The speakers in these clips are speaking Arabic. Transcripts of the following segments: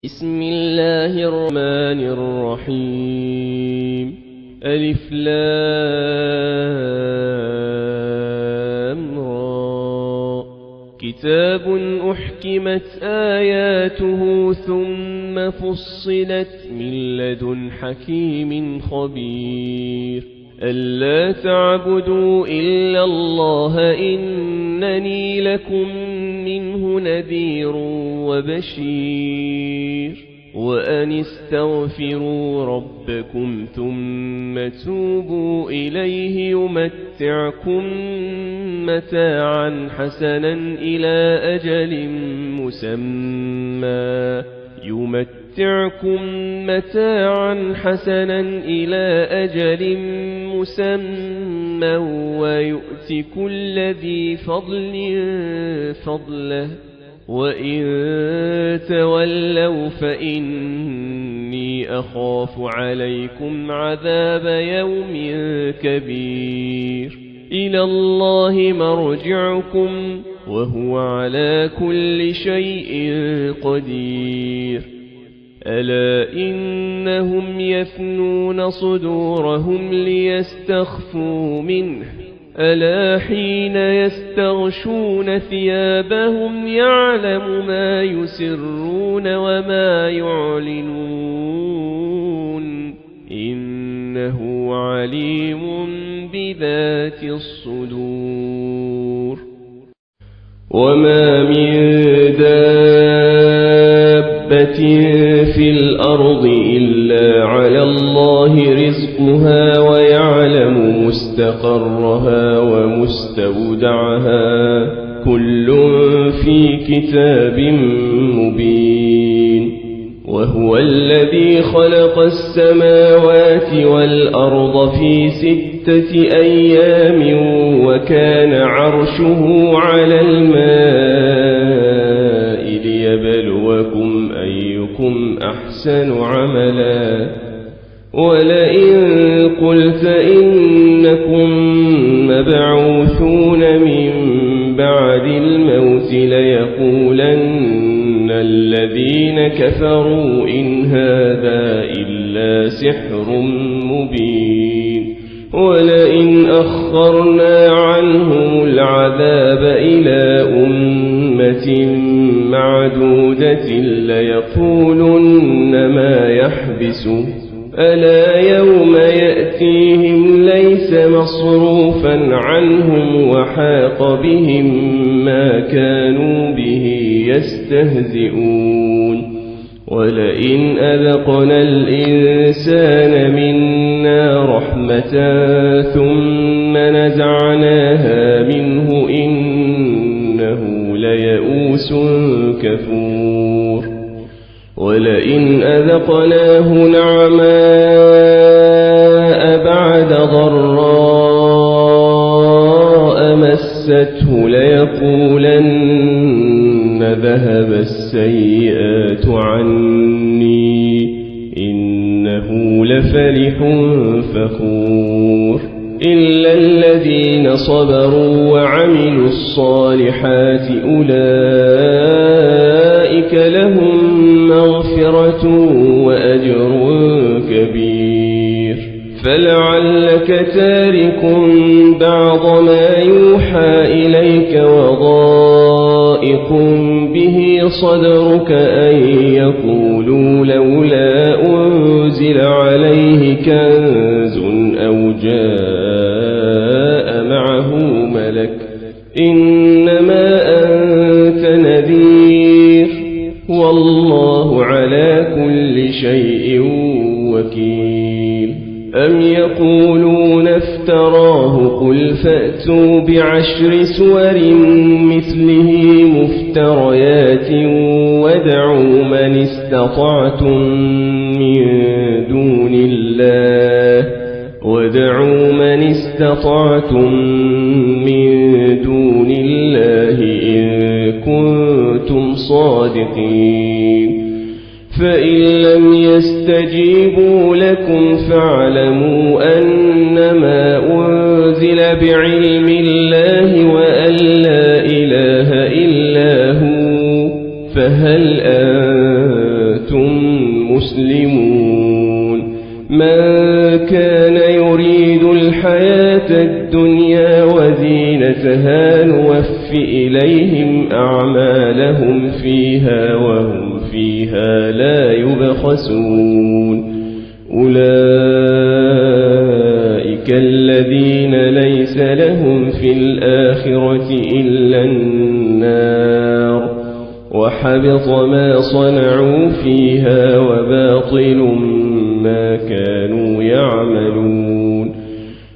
بسم الله الرحمن الرحيم. ألف لام را. كتاب أحكمت آياته ثم فصلت من لدن حكيم خبير. ألا تعبدوا إلا الله إنني لكم منه نذير وبشير. وأن استغفروا ربكم ثم توبوا إليه يمتعكم متاعا حسنا إلى أجل مسمى ويؤت كل ذي فضل فضله. وإن تولوا فإني أخاف عليكم عذاب يوم كبير. إلى الله مرجعكم وهو على كل شيء قدير. ألا إنهم يثنون صدورهم ليستخفوا منه. ألا حين يستغشون ثيابهم يعلم ما يسرون وما يعلنون إنه عليم بذات الصدور. وما من دابة في الأرض إلا على الله رزقها ويعلم مستقرها ومستودعها كل في كتاب مبين. وهو الذي خلق السماوات والأرض في 6 أيام وكان عرشه على الماء ليبلوكم أيكم أحسن عملا. ولئن قلت إنكم مبعوثون من بعد الموت ليقولن الذين كفروا إن هذا إلا سحر مبين. ولئن أخرنا عنهم العذاب إلى أمة معدودة ليقولن ما يحبسه. ألا يوم يأتيهم ليس مصروفا عنهم وحاق بهم ما كانوا به يستهزئون. ولئن أذقنا الإنسان منا رحمة ثم نزعناها منه إنه ليئوس كفور. ولئن أذقناه نعماء بعد ضراء مسته ليقولن ذهب السيئات عني إنه لفرح فخور. إلا الذين صبروا وعملوا الصالحات أولئك لهم مغفرة وأجر كبير. فلعلك تارك بعض ما يوحى إليك وضائق به صدرك أن يقولوا لولا أنزل عليه كنز أو جاء معه ملك إنما أنت نذير والله على كل شيء وكيل. أم يقولون افتراه قل فأتوا ب10 سور مثله مفتريات وادعوا من استطعتم من دون الله إن كنتم صادقين. فإن لم يستجيبوا لكم فاعلموا أنما أنزل بعلم الله وأن لا إله إلا هو فهل أنتم مسلمون من كان يريد الحياة الدنيا وزينتها نوف إليهم أعمالهم فيها وهم فيها لا يبخسون أولئك الذين ليس لهم في الآخرة إلا النار وحبط ما صنعوا فيها وباطل ما كانوا يعملون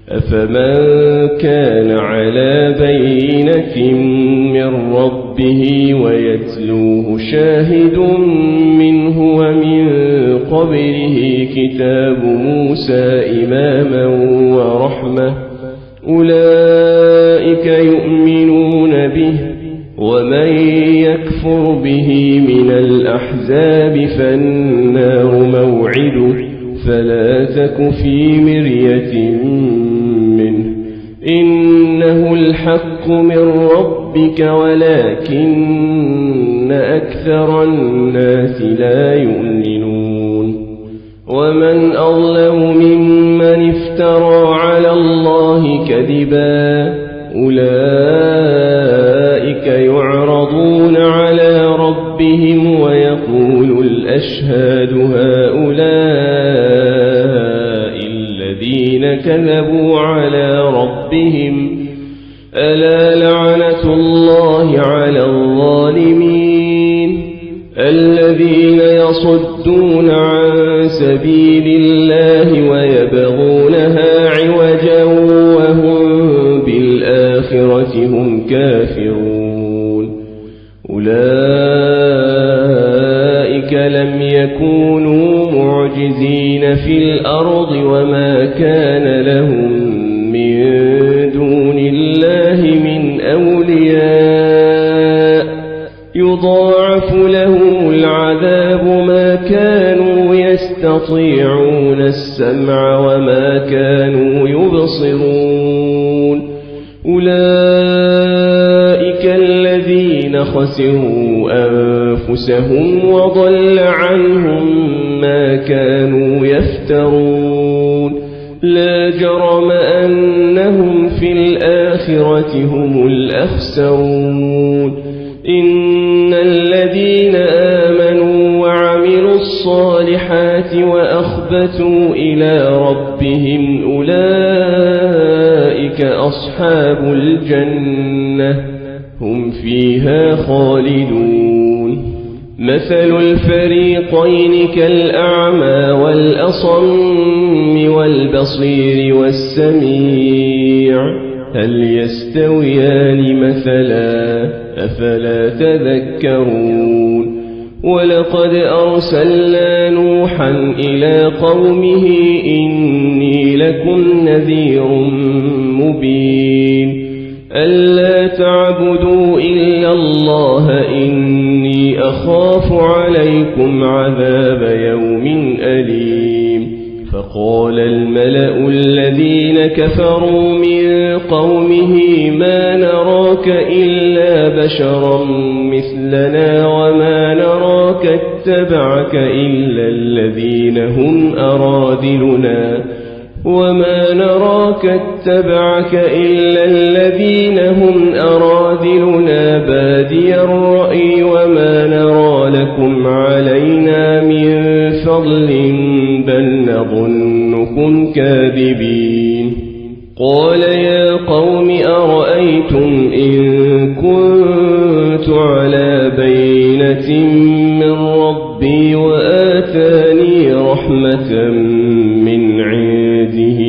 أفمن كان على بينة من ربه ويتلوه شاهد منه ومن قبله كتاب موسى إماما ورحمة أولئك يؤمنون به ومن يكفر به من الأحزاب فالنار موعده فلا تك في مرية منه إنه الحق من ربك ولكن أكثر الناس لا يؤمنون ومن أظلم ممن افترى على الله كذبا أولئك يعرضون على ربهم ويقول الأشهاد هؤلاء الذين كذبوا على ربهم ألا لعنة الله على الظالمين الذين يصدون عن سبيل الله ويبغونها عوجا وهم بالآخرة هم كافرون أولئك لم يكونوا معجزين في الأرض وما كان لهم من دون الله من أولياء يضاعف لهم العذاب ما كانوا يستطيعون السمع وما كانوا يبصرون أولئك الذين خسروا أنفسهم وضل عنهم ما كانوا يفترون لا جرم أنهم في الآخرة هم الأخسرون إن الذين آمنوا وعملوا الصالحات وأخبتوا إلى ربهم أولئك أصحاب الجنة هم فيها خالدون مثل الفريقين كالأعمى والأصم والبصير والسميع هل يستويان مثلا أفلا تذكرون ولقد أرسلنا نوحا إلى قومه إني لكم نذير مبين ألا تعبدوا إلا الله إني أخاف عليكم عذاب يوم أليم فقال الملأ الذين كفروا من قومه ما نراك إلا بشرا مثلنا وما نراك اتبعك إلا الذين هم أرادلنا بادي الرأي وما نرى لكم علينا من فضل بل نظنكم كاذبين قال يا قوم أرأيتم إن كنت على بينة من ربي وآتاني رحمة من عنده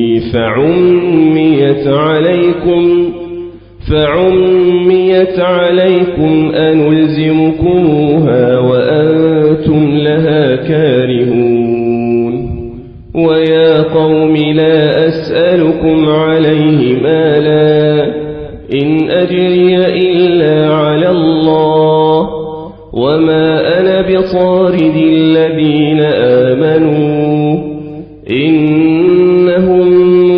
فعميت عليكم أنلزمكموها وأنتم لها كارهون ويا قوم لا أسألكم عليه مالا إن أجري إلا على الله وما أنا بطارد الذين آمنوا إنهم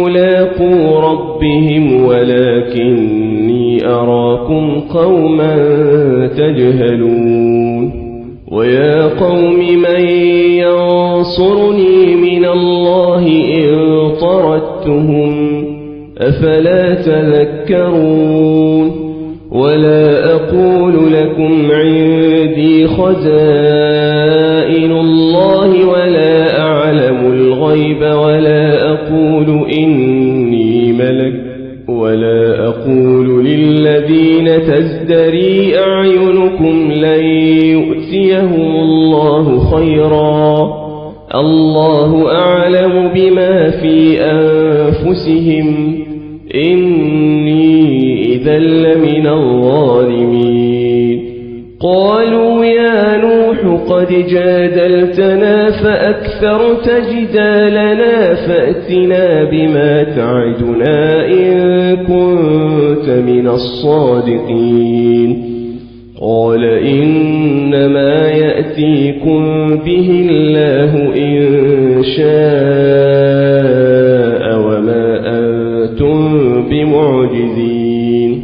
ملاقو ربهم ولكني أراكم قوما تجهلون ويا قوم من تنصرني من الله إن طردتهم أفلا تذكرون ولا أقول لكم عندي خزائن الله ولا أعلم الغيب ولا أقول إني ملك ولا أقول للذين تزدري أعينكم لن يؤتيهم الله خيرا الله أعلم بما في أنفسهم إني إذا لمن الظالمين قالوا يا نوح قد جادلتنا فأكثرت جدالنا فأتنا بما تعدنا إن كنت من الصادقين قال إنما يأتيكم به الله إن شاء وما أنتم بمعجزين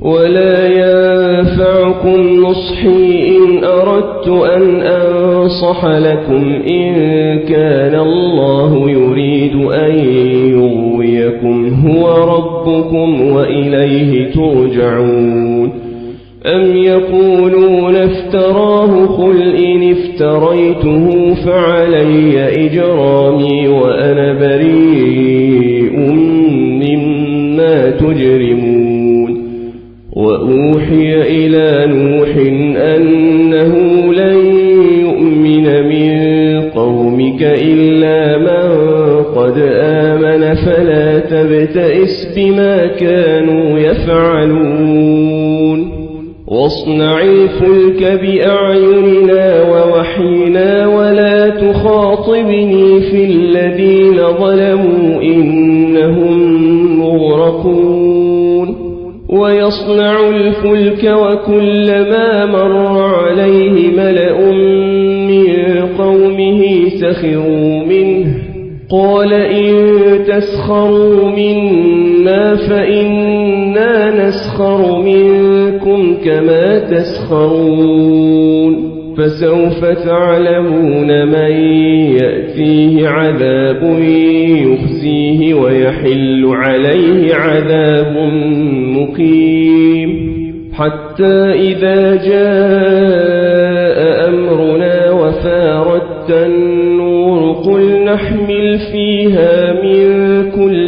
ولا ينفعكم نصحي إن أردت أن أنصح لكم إن كان الله يريد أن يغويكم هو ربكم وإليه ترجعون أم يقولون افتراه قل إن افتريته فعلي إجرامي وأنا بريء مما تجرمون وأوحي إلى نوح أنه لن يؤمن من قومك إلا من قد آمن فلا تبتئس بما كانوا يفعلون واصنع الفلك بأعيننا ووحينا ولا تخاطبني في الذين ظلموا إنهم مغرقون ويصنع الفلك وكلما مر عليه ملأ من قومه سخروا منه قال إن تسخروا منا فإنا نسخر منكم كما تسخرون فسوف تعلمون من يأتيه عذاب يخزيه ويحل عليه عذاب مقيم حتى إذا جاء أمرنا وفارت النور قل نحمل فيها من كل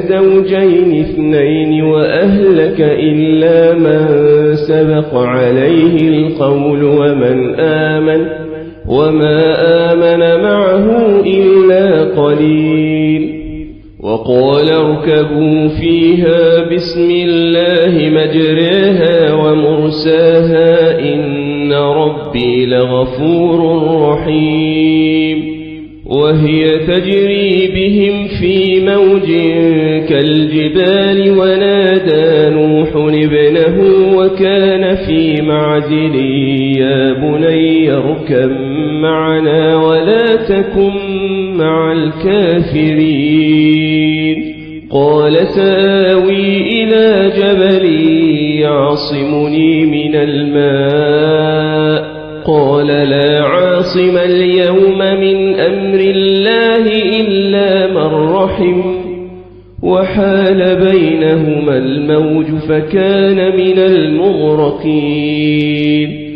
زوجين اثنين وأهلك إلا من سبق عليه القول وما آمن معه إلا قليل وقال اركبوا فيها بسم الله مجريها ومرساها إن ربي لغفور رحيم وهي تجري بهم في موج كالجبال ونادى نوح ابنه وكان في معزل يا بني اركب معنا ولا تكن مع الكافرين قال سآوي إلى جبل يعصمني من الماء قال لا عاصم اليوم من أمر الله إلا من رحم وحال بينهما الموج فكان من المغرقين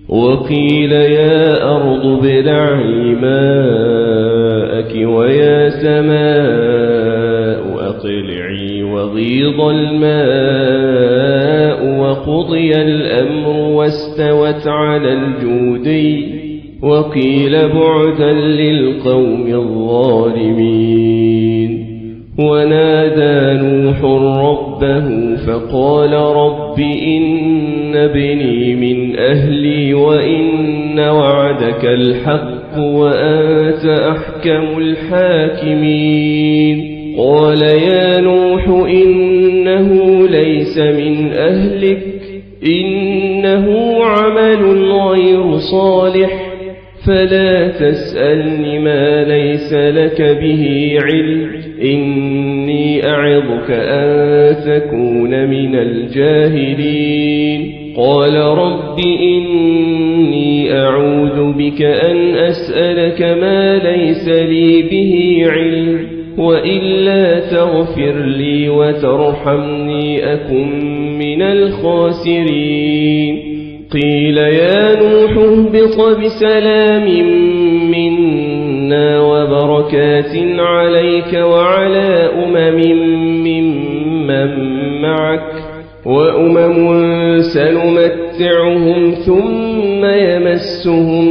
وقيل يا أرض ابلعي ماءك ويا سماء أقلعي وغيض الماء وقضي الأمر واستوت على الجودي وقيل بعدا للقوم الظالمين ونادى نوح ربه فقال رب إن ابني من أهلي وإن وعدك الحق وأنت أحكم الحاكمين قال يا نوح إنه ليس من أهلك إنه عمل غير صالح فلا تسألني ما ليس لك به علم إني أعظك أن تكون من الجاهلين قال رب إني أعوذ بك أن أسألك ما ليس لي به علم وإلا تغفر لي وترحمني أكن من الخاسرين قيل يا نوح اهبط بسلام منا وبركات عليك وعلى ممن معك وأمم سنمتعهم ثم يمسهم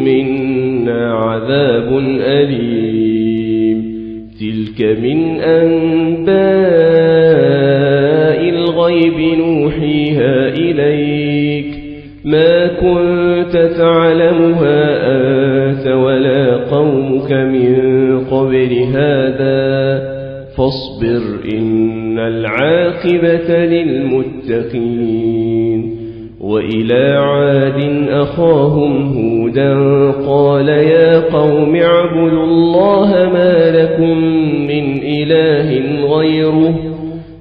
منا عذاب أليم تلك من أنباء الغيب نوحيها إليك ما كنت تعلمها أنت ولا قومك من قبل هذا فاصبر إن العاقبة للمتقين وإلى عاد أخاهم هودا قال يا قوم اعبدوا الله ما لكم من إله غيره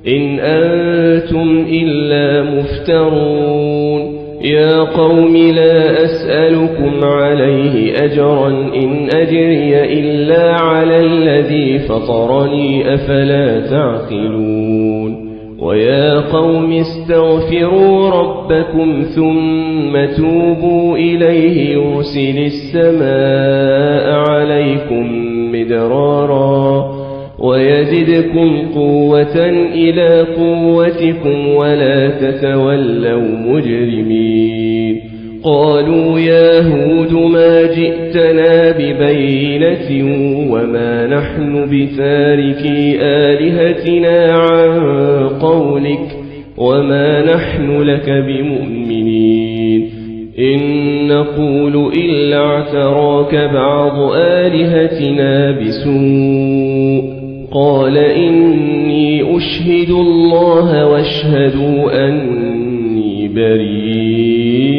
إن أنتم إلا مفترون يا قوم لا أسألكم عليه أجرا إن أجري إلا على الذي فطرني أفلا تعقلون ويا قوم استغفروا ربكم ثم توبوا إليه يرسل السماء عليكم مدرارا ويزدكم قوة إلى قوتكم ولا تتولوا مجرمين قالوا يا هود ما جئتنا ببينة وما نحن بتاركي آلهتنا عن قولك وما نحن لك بمؤمنين إن نقول إلا اعتراك بعض آلهتنا بسوء قال إني أشهد الله واشهدوا أني بريء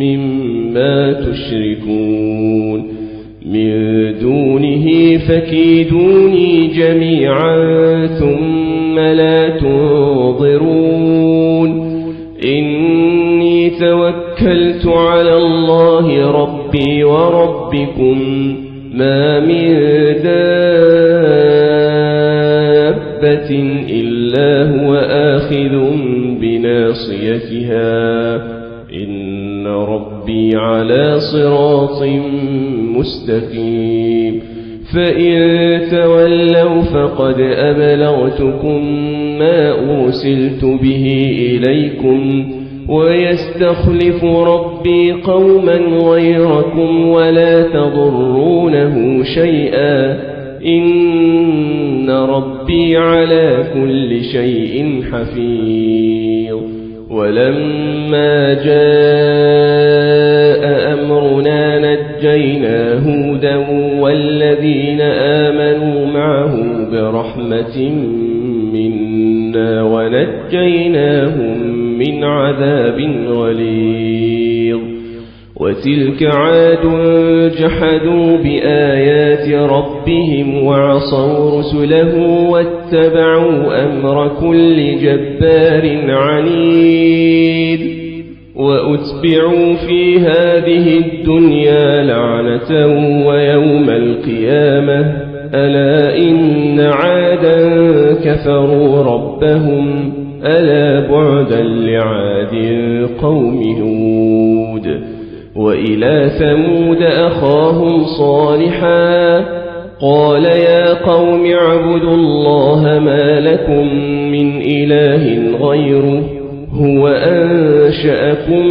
مما تشركون من دونه فكيدوني جميعا ثم لا تنظرون إني توكلت على الله ربي وربكم ما من دابة إلا هو آخذ بناصيتها إن ربي على صراط مستقيم فإن تولوا فقد أبلغتكم ما أرسلت به إليكم ويستخلف ربي قوما غيركم ولا تضرونه شيئا إن ربي على كل شيء حفيظ ولما جاء أمرنا نجينا هودا والذين آمنوا معه برحمة منا ونجيناهم من عذاب غليظ وتلك عاد جحدوا بآيات ربهم وعصوا رسله واتبعوا أمر كل جبار عنيد وأتبعوا في هذه الدنيا لعنة ويوم القيامة ألا إن عادا كفروا ربهم ألا بعدا لعاد قوم هود وإلى ثمود أخاهم صالحا قال يا قوم اعبدوا الله ما لكم من إله غيره هو أنشأكم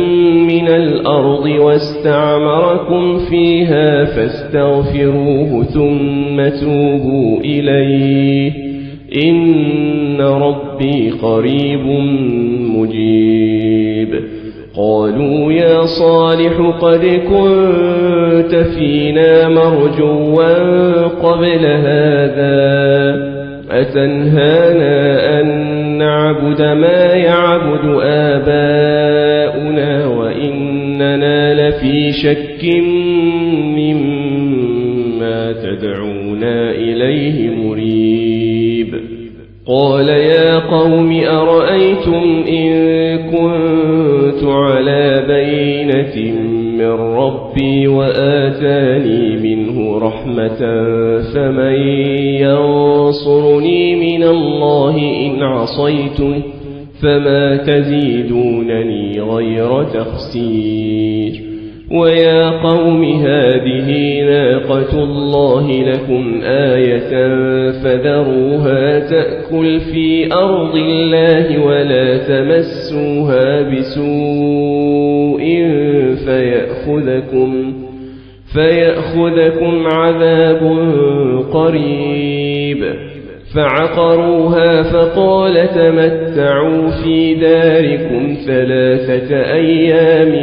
من الأرض واستعمركم فيها فاستغفروه ثم توبوا إليه إن ربي قريب مجيب قالوا يا صالح قد كنت فينا مرجوا قبل هذا أتنهانا أن نعبد ما يعبد آباؤنا وإننا لفي شك مما تدعون تجادلنا إليه مريب. قال يا قوم أرأيتم إن كنت على بينة من ربي وآتاني منه رحمة فمن ينصرني من الله إن عصيته فما تزيدونني غير تخسير. ويا قوم هذه ناقة الله لكم آية فذروها تأكل في أرض الله ولا تمسوها بسوء فيأخذكم عذاب قريب. فعقروها فقال تمتعوا في داركم 3 أيام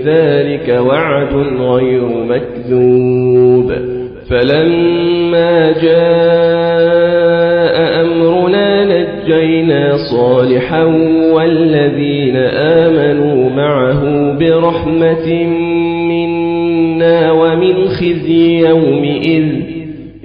ذلك وعد غير مكذوب. فلما جاء أمرنا نجينا صالحا والذين آمنوا معه برحمة منا ومن خزي يومئذ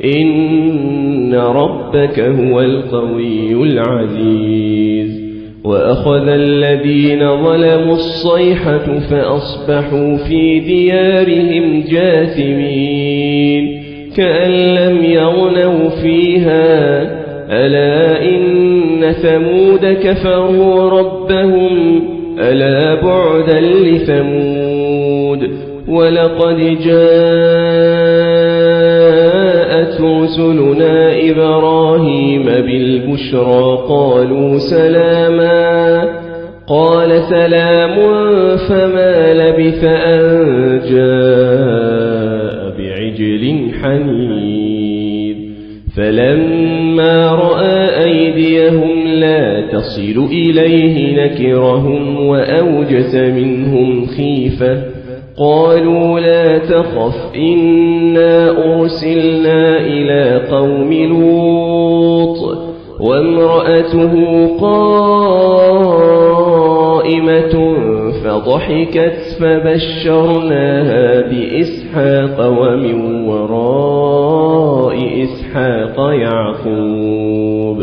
إن ربك هو القوي العزيز. وأخذ الذين ظلموا الصيحة فأصبحوا في ديارهم جاثمين كأن لم يغنوا فيها ألا إن ثمود كفروا ربهم ألا بعدا لثمود. ولقد جاءت رسلنا إبراهيم بالبشرى قالوا سلاما قال سلام فما لبث أن جاء بعجل حنيذ. فلما رأى أيديهم لا تصل إليه نكرهم وأوجس منهم خيفة قالوا لا تخف إنا أرسلنا إلى قوم لوط وامرأته قائمة فضحكت فبشرناها بإسحاق ومن وراء إسحاق يعقوب.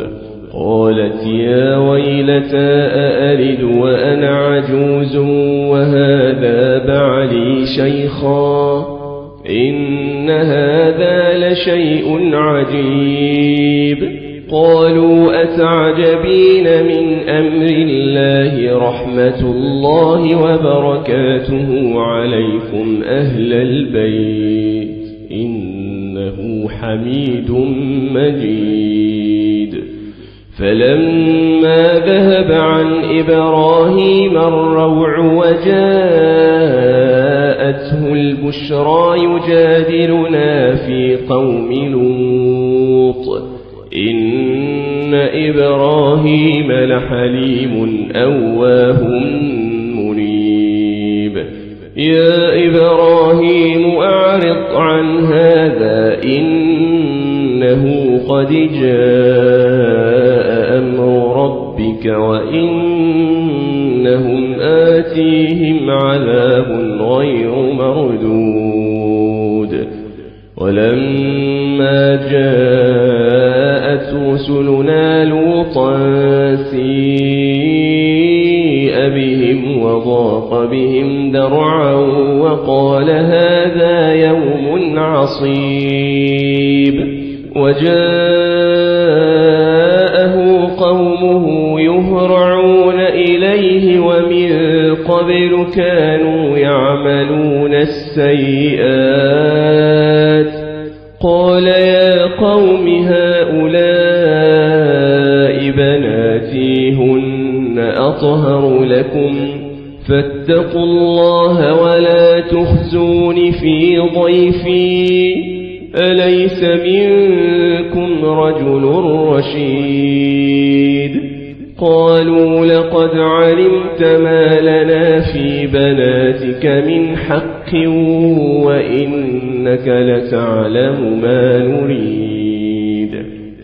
قالت يا ويلتى أألد وأنا عجوز وهذا بعلي شيخا إن هذا لشيء عجيب. قالوا أتعجبين من أمر الله رحمة الله وبركاته عليكم أهل البيت إنه حميد مجيد. فلما ذهب عن إبراهيم الروع وجاءته البشرى يجادلنا في قوم لوط إن إبراهيم لحليم أواه منيب. يا إبراهيم أعرض عن هذا إنه قد جاء أمر ربك وإنهم آتيهم عذاب غير مردود. ولما جاءت رسلنا لوطا سيء بهم وضاق بهم ذرعا وقال هذا يوم عصيب. وجاءه قومه يهرعون إليه ومن قبل كانوا يعملون السيئات قال يا قوم هؤلاء بناتي هن أطهر لكم فاتقوا الله ولا تخزون في ضيفي أليس منكم رجل رشيد. قالوا لقد علمت ما لنا في بناتك من حق وإنك لتعلم ما نريد.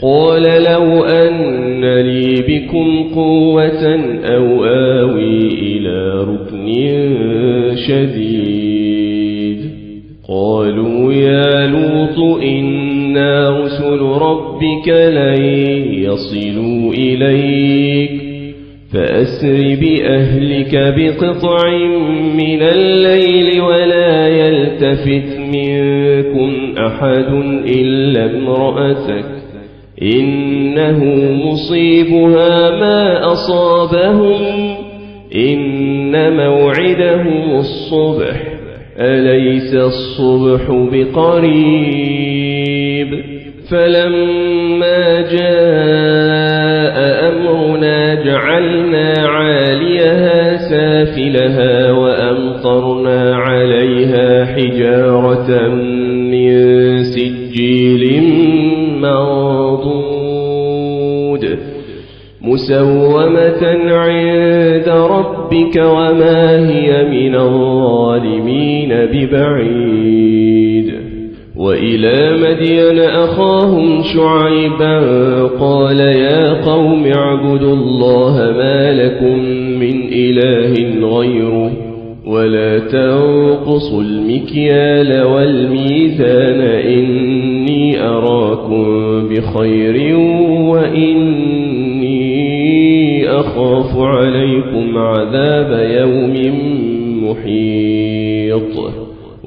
قال لو أن لي بكم قوة أو آوي إلى ركن شديد. قالوا يا لوط إنا رسل ربك لن يصلوا إليك فأسر بأهلك بقطع من الليل ولا يلتفت منكم أحد إلا امرأتك إنه مصيبها ما أصابهم إن موعدهم الصبح أليس الصبح بقريب فلما جاء أمرنا جعلنا عاليها سافلها وأمطرنا عليها حجارة من سجيل منضود مسومة عند ربك وما هي من الظالمين ببعيد وإلى مدين أخاهم شعيبا قال يا قوم اعبدوا الله ما لكم من إله غيره ولا تنقصوا المكيال والميزان إني أراكم بخير وإني أخاف عليكم عذاب يوم محيط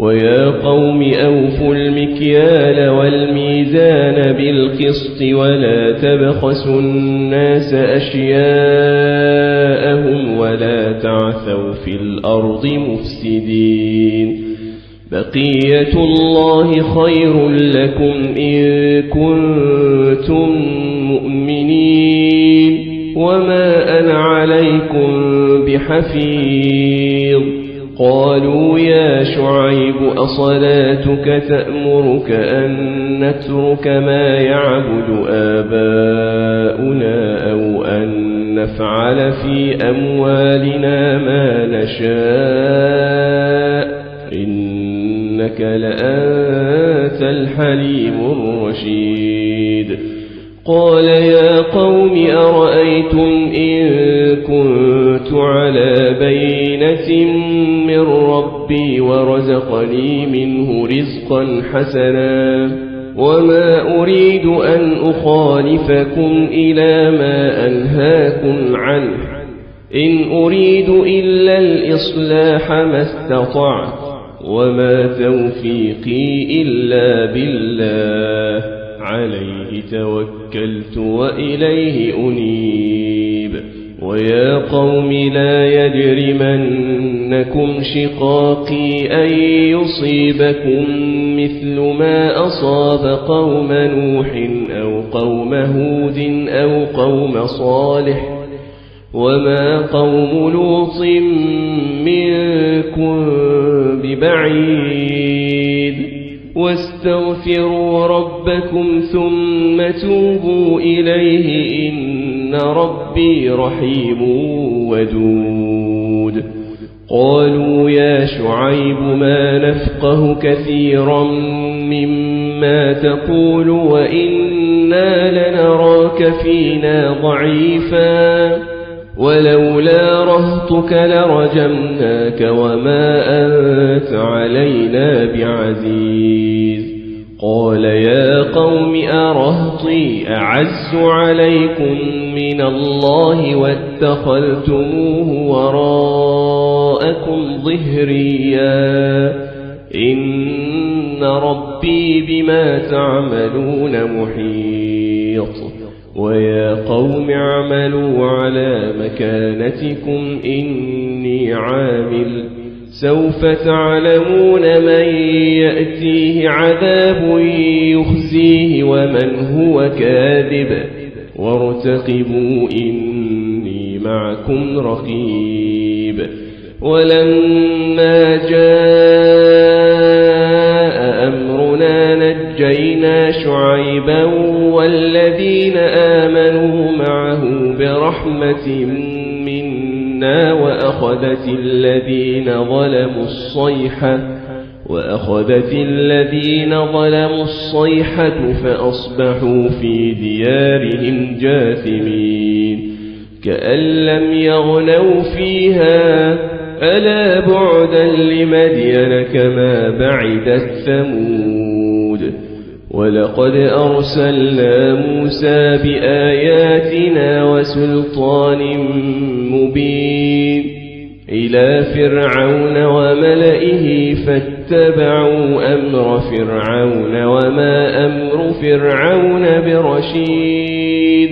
ويا قوم أوفوا المكيال والميزان بالقسط ولا تبخسوا الناس أشياءهم ولا تعثوا في الأرض مفسدين بقية الله خير لكم إن كنتم مؤمنين وما أنا عليكم بحفيظ قالوا يا شعيب أصلاتك تأمرك أن نترك ما يعبد آباؤنا أو أن نفعل في أموالنا ما نشاء إنك لأنت الحليم الرشيد قال يا قوم أرأيتم إن كنت على بينة من ربي ورزقني منه رزقا حسنا وما أريد أن أخالفكم إلى ما أنهاكم عنه إن أريد إلا الإصلاح ما استطعت وما توفيقي إلا بالله عليه توكلت وإليه أنيب ويا قوم لا يجرمنكم شقاقي أن يصيبكم مثل ما أصاب قوم نوح أو قوم هود أو قوم صالح وما قوم لوط منكم ببعيد واستغفروا ربكم ثم توبوا إليه إن ربي رحيم ودود قالوا يا شعيب ما نفقه كثيرا مما تقول وإنا لنراك فينا ضعيفا ولولا رهطك لرجمناك وما أنت علينا بعزيز قال يا قوم أرهطي أعز عليكم من الله واتخذتموه وراءكم ظهريا إن ربي بما تعملون محيط ويا قوم اعملوا على مكانتكم إني عامل سوف تعلمون من يأتيه عذاب يخزيه ومن هو كاذب وارتقبوا إني معكم رقيب ولما جاء أمرنا نجينا شعيبا والذين آمنوا معه برحمة منا وأخذت الذين ظلموا الصيحة فأصبحوا في ديارهم جاثمين كأن لم يغنوا فيها ألا بعدا لمدين كما بعدت ثمود ولقد أرسلنا موسى بآياتنا وسلطان مبين إلى فرعون وملئه فاتبعوا أمر فرعون وما أمر فرعون برشيد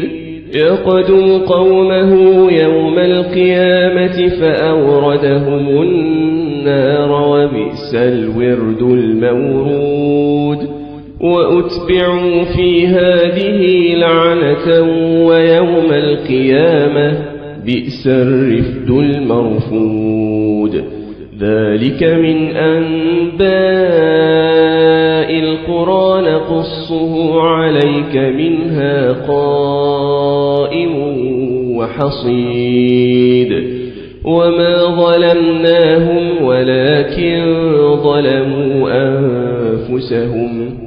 يقدم قومه يوم القيامة فأوردهم النار وبئس الورد المورود وأتبعوا في هذه لعنة ويوم القيامة بئس الرفد المرفود ذلك من أنباء القرى نقصه عليك منها قائم وحصيد وما ظلمناهم ولكن ظلموا أنفسهم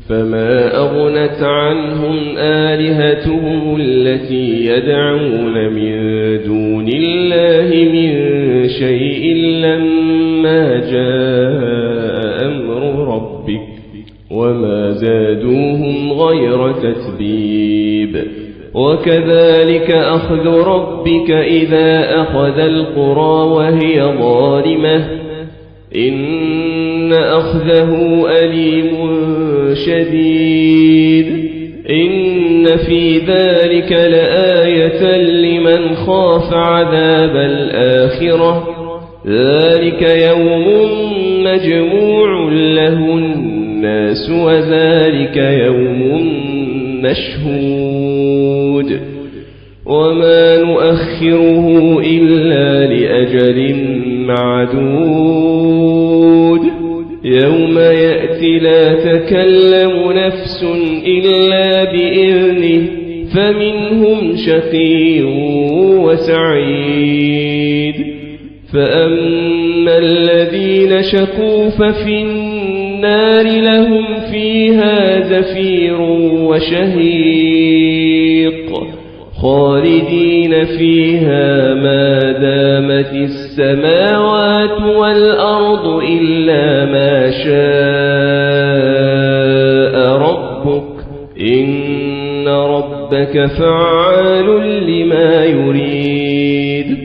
فما أغنت عنهم آلهتهم التي يدعون من دون الله من شيء لما جاء أمر ربك وما زادوهم غير تتبيب وكذلك أخذ ربك إذا أخذ القرى وهي ظالمة إن أخذه أليم شديد إن في ذلك لآية لمن خاف عذاب الآخرة ذلك يوم مجموع له الناس وذلك يوم مشهود وما نؤخره إلا لأجل معدود يوم يأتي لا تكلم نفس إلا بإذنه فمنهم شقي وسعيد فأما الذين شقوا ففي النار لهم فيها زفير وشهيق خالدين فيها ما دامت السماوات والأرض إلا ما شاء ربك إن ربك فعال لما يريد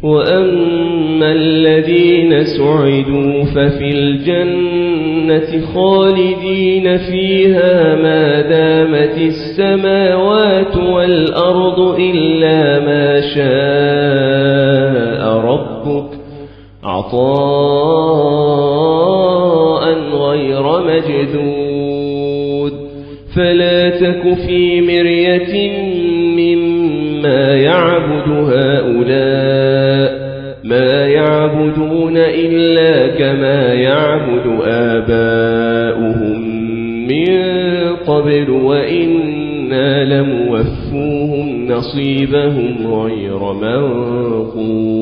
وأما الذين سعدوا ففي الجنة خالدين فيها ما دامت السماوات والأرض إلا ما شاء ربك عطاء غير مجدود فلا تك في مرية مما يعبد هؤلاء ما يعبدون إلا كما يعبد آباؤهم من قبل وإنا لموفوهم نصيبهم غير منقوص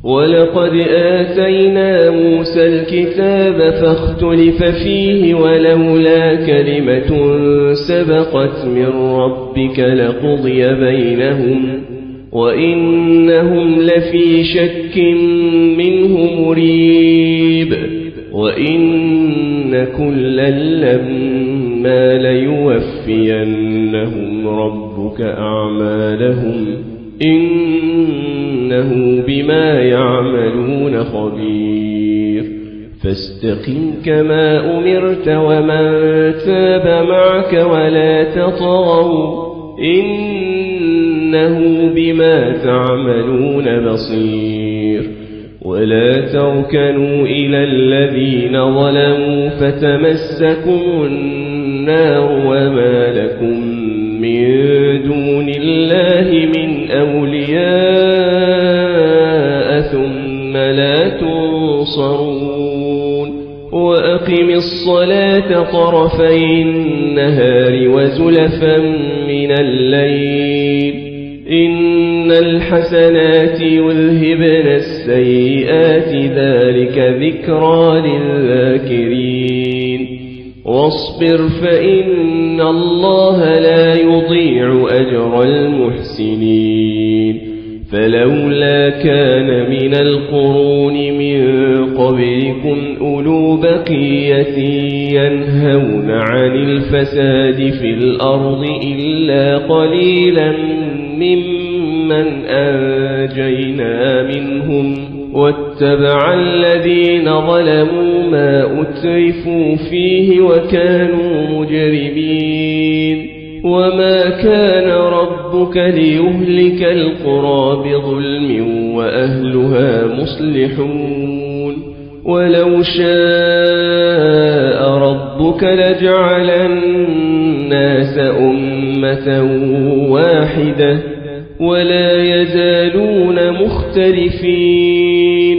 ولقد آتينا موسى الكتاب فاختلف فيه ولولا كلمة سبقت من ربك لقضي بينهم وإنهم لفي شك منه مريب وإن كلا لما ليوفينهم ربك أعمالهم إنه بما يعملون خبير فاستقم كما أمرت ومن تاب معك ولا تطغوا إنه بما تعملون بصير ولا تركنوا إلى الذين ظلموا فتمسكم النار وما لكم من دون الله من أولياء ثم لا تنصرون وأقم الصلاة طرفي النهار وزلفا من الليل إن الحسنات يذهبن السيئات ذلك ذكرى للذاكرين واصبر فإن الله لا يضيع أجر المحسنين فلولا كان من القرون من قبلكم أولو بقية ينهون عن الفساد في الأرض إلا قليلا ممن أنجينا منهم واتبع الذين ظلموا ما أترفوا فيه وكانوا مجرمين وما كان ربك ليهلك القرى بظلم وأهلها مصلحون ولو شاء ربك لجعل الناس أمة واحدة ولا يزالون مختلفين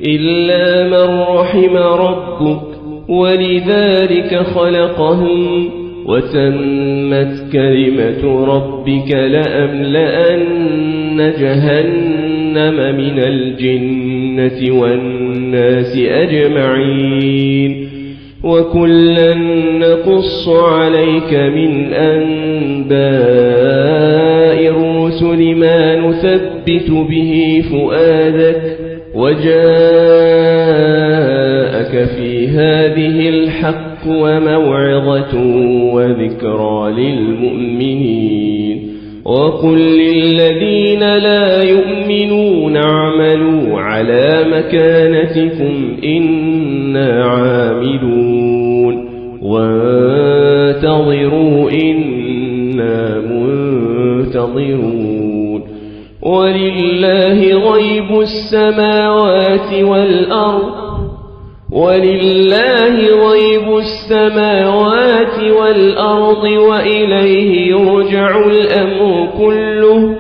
إلا من رحم ربك ولذلك خلقهم وتمت كلمة ربك لأملأن جهنم من الجنة والناس أجمعين وكلا نقص عليك من أنباء الرسل ما نثبت به فؤادك وجاءك في هذه الحق وموعظة وذكرى للمؤمنين وقل للذين لا يؤمنون اعملوا على مكانتكم إنا عاملون وانتظروا إنا منتظرون ولله غيب السماوات والأرض وإليه يرجع الأمر كله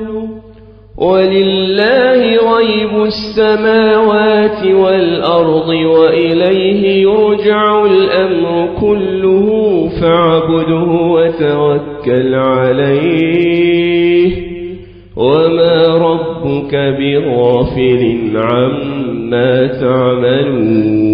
ولله غيب السماوات والأرض وإليه يرجع الأمر كله فاعبده وتوكل عليه وما ربك بغافل عما تعملون